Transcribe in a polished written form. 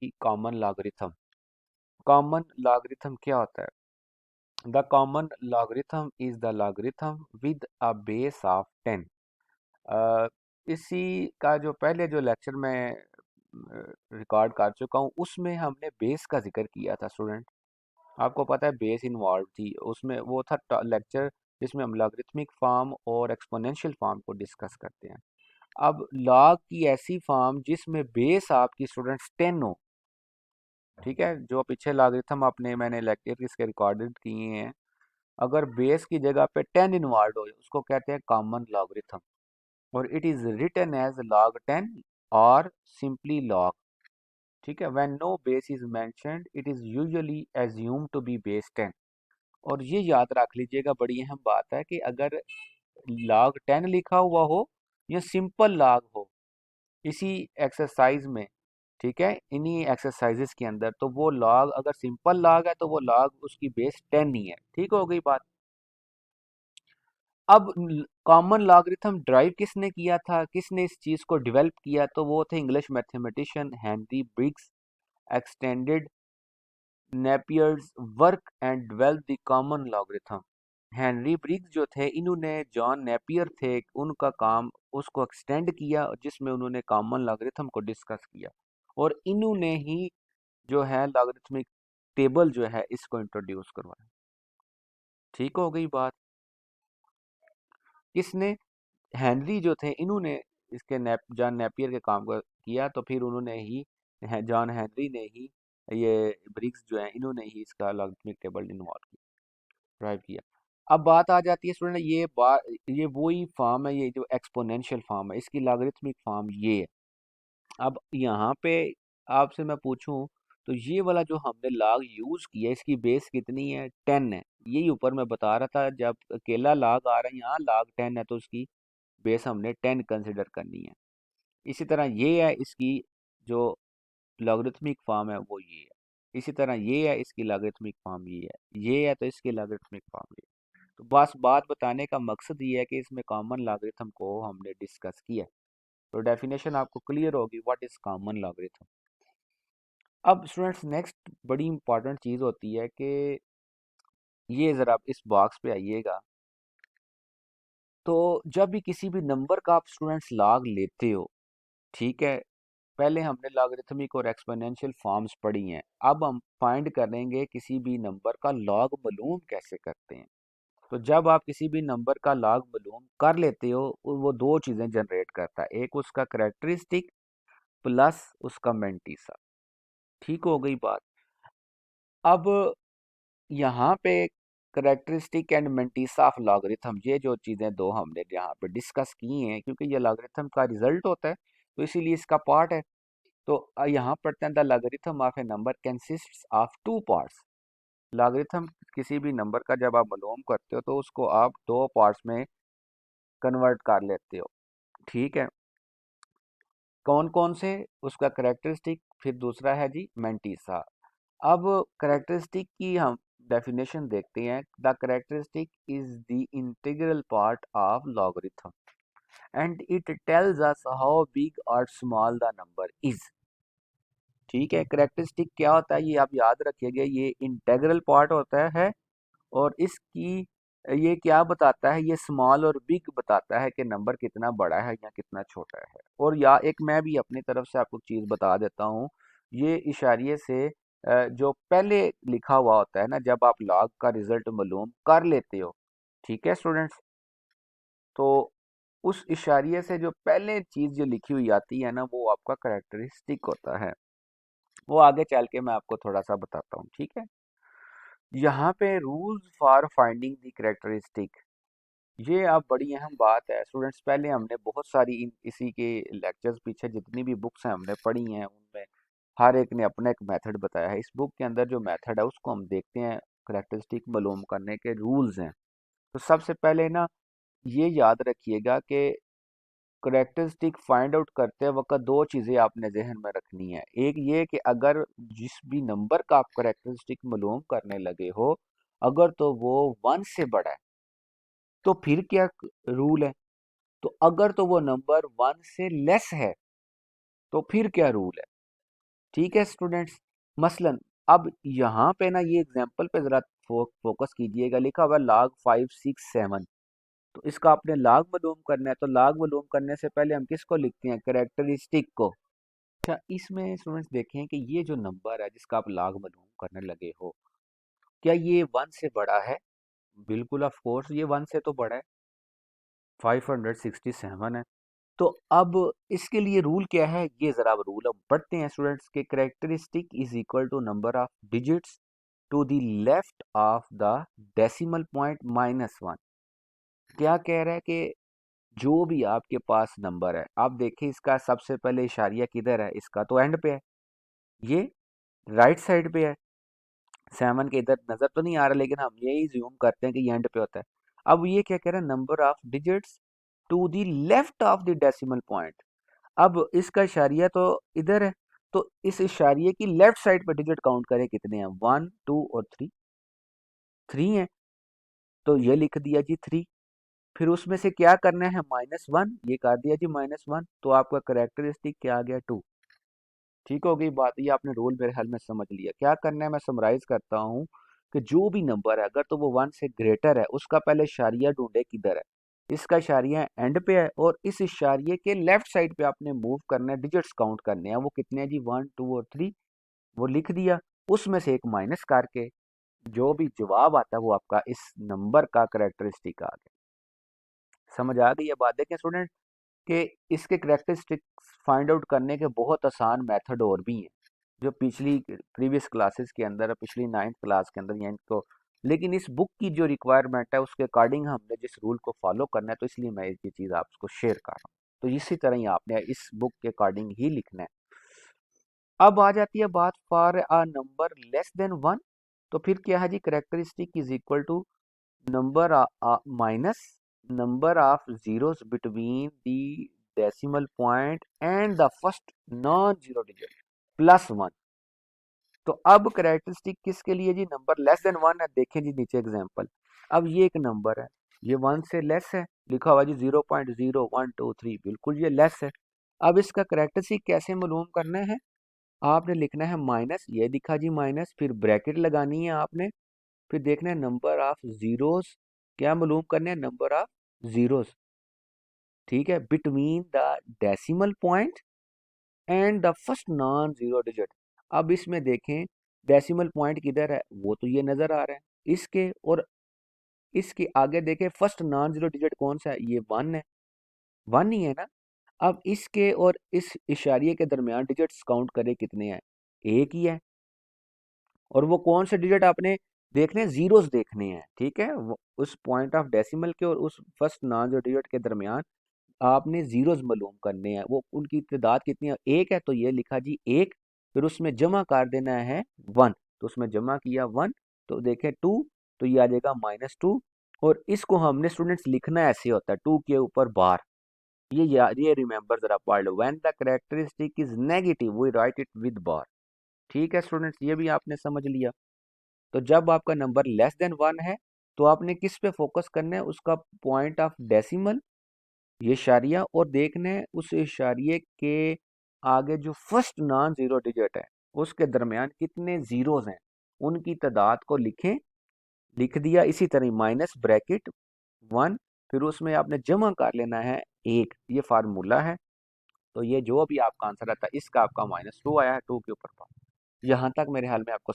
कि common logarithm. Common logarithm क्या होता है? The common logarithm is the logarithm with a base of 10। इसी का जो पहले जो लेक्चर में रिकॉर्ड कर चुका हूँ उसमें हमने बेस का जिक्र किया था स्टूडेंट। आपको पता है बेस इन्वॉल्व थी उसमें, वो था लेक्चर जिसमें हम लॉगरिथमिक फॉर्म और एक्सपोनेंशियल फॉर्म को डिस्कस करते हैं। अब लॉग की ऐसी फॉर्म जिसमें बेस आपकी स्टूडेंट्स 10 हो, ठीक है, जो पीछे लॉगरिथम आपने मैंने लेक्चर इसके रिकॉर्डेड किए हैं, अगर बेस की जगह पे 10 इन्वॉल्व हो उसको कहते हैं कॉमन लॉगरिथम। और it is written as log 10 और सिंपली log। ठीक है, when no base is mentioned it is usually assume to be base 10। और ये याद रख लीजिएगा, बड़ी अहम बात है कि अगर log 10 लिखा हुआ हो या सिंपल log हो इसी एक्सरसाइज में, ठीक है, इन्हीं एक्सरसाइजेस के अंदर, तो वो log अगर सिंपल log है तो वो log उसकी बेस 10 ही है। ठीक हो गई बात। अब कॉमन लॉगरिथम ड्राइव किसने किया था, किसने इस चीज को डेवलप किया? तो वो थे English mathematician Henry Briggs. Extended Napier's work and develop the common logarithm. Henry Briggs जो थे, इन्होंने जॉन नेपियर थे उनका काम उसको एक्सटेंड किया जिसमें उन्होंने कॉमन लॉगरिथम को डिस्कस किया। और इन्होंने ही जो है लॉगरिथमिक टेबल जो है इसको इंट्रोड्यूस करवाया। ठीक हो गई बात। किसने? हेनरी जो थे इन्होंने इसके जॉन नेपियर के काम को किया, तो फिर उन्होंने ही जॉन हेनरी ने ही ये ब्रिग्स जो है इन्होंने ही इसका लॉगरिथमिक टेबल इन्वॉल्व किया, ड्राइव किया। अब बात आ जाती है स्टूडेंट, ये वही फॉर्म है, ये जो एक्सपोनेंशियल फॉर्म है इसकी लॉगरिथमिक फॉर्म ये है। अब यहाँ पे आपसे मैं पूछूं तो ये वाला जो हमने लॉग यूज किया इसकी बेस कितनी है? 10 है। यही ऊपर मैं बता रहा था, जब अकेला लॉग आ रहा है यहाँ लॉग 10 है तो उसकी बेस हमने 10 कंसिडर करनी है। इसी तरह ये है इसकी जो लॉगरिथमिक फॉर्म है वो ये है। इसी तरह ये है इसकी लॉगरिथमिक फॉर्म ये है तो इसकी लॉगरिथमिक फॉर्म ये है। तो बस बात बताने का मकसद ये है कि इसमें कॉमन लॉगरिथम को हमने डिस्कस किया। तो डेफिनेशन आपको क्लियर होगी व्हाट इज कॉमन लॉगरिथम। अब स्टूडेंट्स नेक्स्ट बड़ी इंपॉर्टेंट चीज़ होती है कि ये ज़रा आप इस बॉक्स पे आइएगा। तो जब भी किसी भी नंबर का आप स्टूडेंट्स लॉग लेते हो, ठीक है, पहले हमने लॉगरिथमिक और एक्सपोनेंशियल फॉर्म्स पढ़ी हैं, अब हम फाइंड करेंगे किसी भी नंबर का लॉग मालूम कैसे करते हैं। तो जब आप किसी भी नंबर का लॉग मालूम कर लेते हो वो दो चीज़ें जनरेट करता है, एक उसका करेक्टरिस्टिक प्लस उसका मेंटीसा। ठीक हो गई बात। अब यहाँ पे characteristic and mantissa of logarithm, ये जो चीज़ें दो हमने यहाँ पे डिस्कस की हैं, क्योंकि ये लॉगरिथम का रिजल्ट होता है तो इसीलिए इसका पार्ट है। तो यहाँ पढ़ते हैं the logarithm of A number consists of two parts. Logarithm किसी भी नंबर का जब आप मालूम करते हो तो उसको आप दो पार्ट्स में कन्वर्ट कर लेते हो। ठीक है, कौन कौन से? उसका करेक्टरिस्टिक, फिर दूसरा है जी मेंटीसा। अब करेक्टरिस्टिक की हम डेफिनेशन देखते हैं। The characteristic is the integral part of logarithm and it tells us how big और स्मॉल द नंबर इज। ठीक है, करेक्टरिस्टिक क्या होता है ये आप याद रखिएगा, ये इंटीग्रल पार्ट होता है और इसकी ये क्या बताता है, ये स्मॉल और बिग बताता है कि नंबर कितना बड़ा है या कितना छोटा है। और या एक मैं भी अपनी तरफ से आपको चीज़ बता देता हूँ, ये इशारे से जो पहले लिखा हुआ होता है ना, जब आप लॉग का रिजल्ट मालूम कर लेते हो, ठीक है स्टूडेंट्स, तो उस इशारे से जो पहले चीज़ जो लिखी हुई आती है ना वो आपका करेक्टरिस्टिक होता है। वो आगे चल के मैं आपको थोड़ा सा बताता हूँ। ठीक है, यहाँ पे rules for finding the characteristic, ये आप बड़ी अहम बात है स्टूडेंट्स। पहले हमने बहुत सारी इसी के लेक्चर्स पीछे जितनी भी बुक्स हैं हमने पढ़ी हैं, उनमें हर एक ने अपना एक मेथड बताया है। इस बुक के अंदर जो मेथड है उसको हम देखते हैं, करेक्टरिस्टिक मालूम करने के रूल्स हैं। तो सबसे पहले ना ये याद रखिएगा कि करेक्टरिस्टिक फाइंड आउट करते वक्त दो चीज़ें आपने जहन में रखनी है। एक ये कि अगर जिस भी नंबर का आप करेक्टरिस्टिक मालूम करने लगे हो, अगर तो वो 1 से बड़ा है तो फिर क्या रूल है? तो अगर तो वो नंबर 1 से लेस है तो फिर क्या रूल है? ठीक है स्टूडेंट्स। मसलन अब यहाँ पे ना ये एग्जाम्पल पे ज़रा फोकस कीजिएगा, लिखा हुआ log 567। तो इसका आपने log मालूम करना है, तो log मालूम करने से पहले हम किसको लिखते हैं, कैरेक्टरिस्टिक को। अच्छा, इसमें स्टूडेंट्स देखें कि ये जो नंबर है जिसका आप log मालूम करने लगे हो, क्या ये 1 से बड़ा है? बिल्कुल ऑफ कोर्स ये 1 से तो बड़ा है, 567 है। तो अब इसके लिए रूल क्या है, ये जरा रूल हम पढ़ते हैं स्टूडेंट्स के। Characteristic is equal to number of digits to the left of the decimal point -1। क्या कह रहा है कि जो भी आपके पास नंबर है, आप देखिए इसका सबसे पहले इशारिया किधर है, इसका तो एंड पे है, ये राइट साइड पे है। 7 के इधर नजर तो नहीं आ रहा, लेकिन हम यही ज्यूम करते हैं कि ये एंड पे होता है। अब ये क्या कह रहा है, number of digits to the left of the decimal point. अब इसका इशारिया तो इधर है, तो इस इशारिये की लेफ्ट साइड पे डिजिट काउंट करें कितने हैं, 1 2 और 3। 3 है, तो ये लिख दिया जी 3। फिर उसमें से क्या करना है, -1, ये कर दिया जी -1, तो आपका करेक्टरिस्टिक क्या आ गया, 2। ठीक हो गई बात, ये आपने रूल मेरे ख्याल में समझ लिया। क्या करना है, मैं समराइज करता हूँ कि जो भी नंबर है अगर तो वो 1 से ग्रेटर है, उसका पहले इशारिया ढूंढे किधर है। इसका इशारिया एंड पे है, और इस इशारिये के लेफ्ट साइड पे आपने मूव करना है, डिजिट्स काउंट करने हैं, वो कितने हैं जी, 1 2 और 3। वो लिख दिया, उसमें से एक माइनस करके जो भी जवाब आता है वो आपका इस नंबर का करेक्टरिस्टिक आ गया। समझ आ गई ये बात। देखें स्टूडेंट कि इसके करेक्टरिस्टिक्स फाइंड आउट करने के बहुत आसान मेथड और भी हैं, जो पिछली प्रीवियस क्लासेस के अंदर, पिछली 9th क्लास के अंदर या इनको, लेकिन इस बुक की जो रिक्वायरमेंट है उसके अकॉर्डिंग हमने जिस रूल को फॉलो करना है, तो इसलिए मैं ये चीज़ आपको शेयर कर रहा हूँ। तो इसी तरह ही आपने इस बुक के अकॉर्डिंग ही लिखना है। अब आ जाती है बात for a number less than 1। तो फिर क्या है जी, characteristic is equal to number minus number of zeros between the decimal point and the first non zero digit +1। तो अब करेक्टरिस्टिक किसके लिए जी, नंबर लेस देन 1 है। देखें जी नीचे एग्जांपल, अब ये एक नंबर है, ये 1 से लेस है, लिखा हुआ जी 0.0123, बिल्कुल ये लेस है। अब इसका करेक्टरिस्टिक कैसे मालूम करना है, आपने लिखना है माइनस, ये दिखा जी माइनस, फिर ब्रैकेट लगानी है आपने, फिर देखना है नंबर ऑफ जीरोस, क्या मालूम करने हैं, नंबर ऑफ जीरोस, ठीक है, between the decimal point and the first non zero digit. अब इसमें देखें डेसिमल पॉइंट किधर है, वो तो ये नजर आ रहा है इसके, और इसके आगे देखें फर्स्ट नॉन जीरो डिजिट कौन सा है, ये 1 है, 1 ही है ना। अब इसके और इस इशारिये के दरमियान डिजिट्स काउंट करें कितने हैं, एक ही है, और वो कौन से डिजिट आपने देखने हैं, जीरोस देखने हैं, ठीक है। उस पॉइंट ऑफ डेसिमल के और उस फर्स्ट नॉन जीरो डिजिट के दरमियान आपने जीरोस मालूम करने हैं, वो उनकी तादाद कितनी है, एक है, तो ये लिखा जी एक, फिर उसमें जमा कर देना है 1, तो उसमें जमा किया 1, तो देखें 2, तो ये आ जाएगा -2। और इसको हमने स्टूडेंट्स लिखना ऐसे होता है, 2 के ऊपर बार, ये याद, ये रिमेंबर जरा पढ़ लो, when the characteristic is negative we write it with bar. ठीक है स्टूडेंट्स, ये भी आपने समझ लिया। तो जब आपका नंबर लेस देन 1 है, तो आपने किस पे फोकस करना है, उसका पॉइंट ऑफ डेसिमल, ये इशारिया, और देखना है उस इशारिये के आगे जो फर्स्ट नॉन जीरो डिजिट है उसके दरमियान कितने जीरोस हैं, उनकी तादाद को लिखें, लिख दिया। इसी तरह माइनस ब्रैकेट 1, फिर उसमें आपने जमा कर लेना है 1, ये फार्मूला है। तो ये जो भी आपका आंसर आता है, इसका आपका -2 आया है, 2 के ऊपर 5। यहाँ तक मेरे ख्याल में आपको